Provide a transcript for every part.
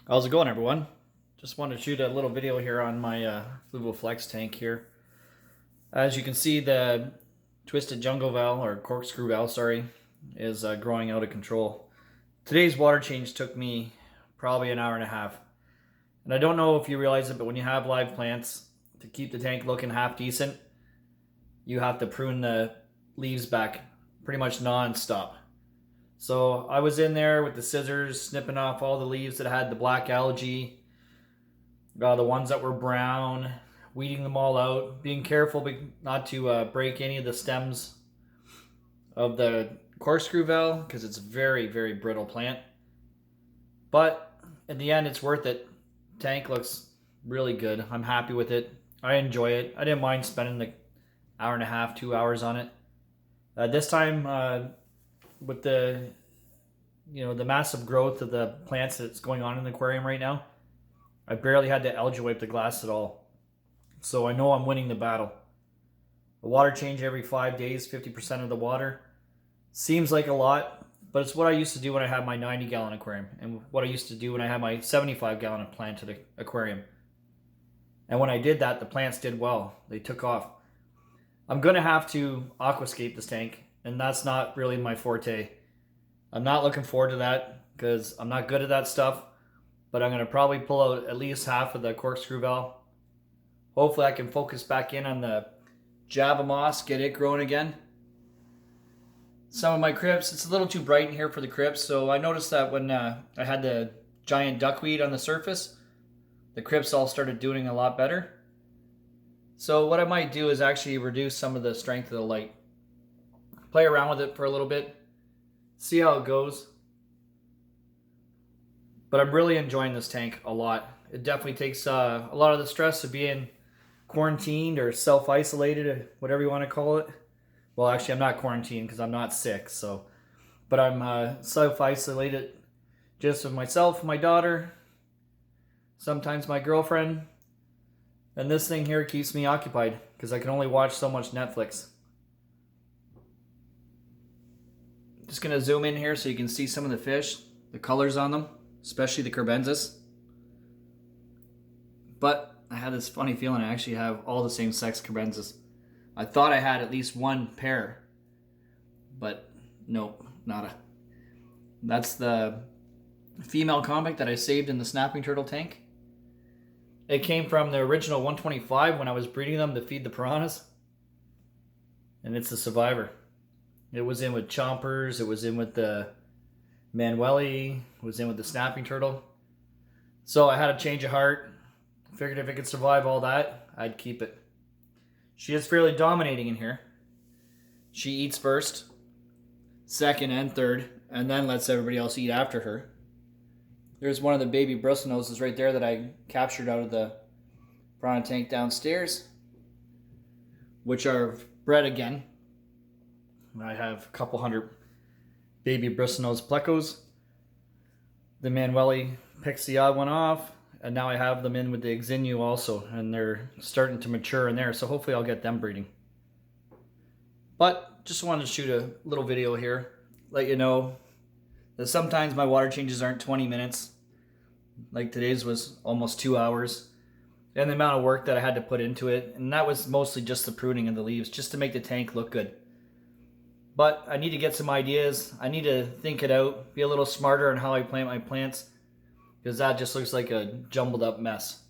How's it going, everyone? Just wanted to shoot a little video here on my Fluval Flex tank here. As you can see, the twisted jungle valve, or corkscrew valve, sorry, is growing out of control. Today's water change took me probably an hour and a half. And I don't know if you realize it, but when you have live plants, to keep the tank looking half decent, you have to prune the leaves back pretty much non-stop. So I was in there with the scissors, snipping off all the leaves that had the black algae, the ones that were brown, weeding them all out, being careful not to break any of the stems of the corkscrew valve because it's a very, very brittle plant. But in the end, it's worth it. Tank looks really good. I'm happy with it. I enjoy it. I didn't mind spending the hour and a half, 2 hours on it. This time, with the massive growth of the plants that's going on in the aquarium right now, I barely had to algae wipe the glass at all. So I know I'm winning the battle. A water change every 5 days, 50% of the water. Seems like a lot, but it's what I used to do when I had my 90-gallon aquarium and what I used to do when I had my 75-gallon planted aquarium. And when I did that, the plants did well. They took off. I'm going to have to aquascape this tank, and that's not really my forte. I'm not looking forward to that because I'm not good at that stuff, but I'm going to probably pull out at least half of the corkscrew valve. Hopefully I can focus back in on the Java moss, get it growing again. Some of my crypts, it's a little too bright in here for the crypts, so I noticed that when I had the giant duckweed on the surface, the crypts all started doing a lot better. So what I might do is actually reduce some of the strength of the light. Play around with it for a little bit, see how it goes. But I'm really enjoying this tank a lot. It definitely takes a lot of the stress of being quarantined or self-isolated, whatever you want to call it. Well, actually, I'm not quarantined because I'm not sick. But I'm self-isolated just with myself, my daughter, sometimes my girlfriend. And this thing here keeps me occupied because I can only watch so much Netflix. Just going to zoom in here so you can see some of the fish, the colors on them, especially the carbensis. But I had this funny feeling I actually have all the same sex carbensis. I thought I had at least one pair, but nope, nada. That's the female convict that I saved in the snapping turtle tank. It came from the original 125 when I was breeding them to feed the piranhas. And it's the survivor. It was in with chompers, it was in with the Manueli, it was in with the snapping turtle. So I had a change of heart. Figured if it could survive all that, I'd keep it. She is fairly dominating in here. She eats first, second, and third, and then lets everybody else eat after her. There's one of the baby bristlenoses right there that I captured out of the piranha tank downstairs, which are bred again. I have a couple hundred baby bristlenose plecos. The Manueli picks the odd one off, and now I have them in with the Exinu also, and they're starting to mature in there, so hopefully I'll get them breeding. But just wanted to shoot a little video here, let you know that sometimes my water changes aren't 20 minutes, like today's was almost 2 hours, and the amount of work that I had to put into it, and that was mostly just the pruning of the leaves, just to make the tank look good. But I need to get some ideas. I need to think it out, be a little smarter on how I plant my plants, because that just looks like a jumbled up mess.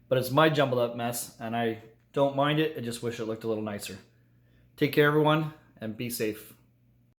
But it's my jumbled up mess, and I don't mind it. I just wish it looked a little nicer. Take care, everyone, and be safe.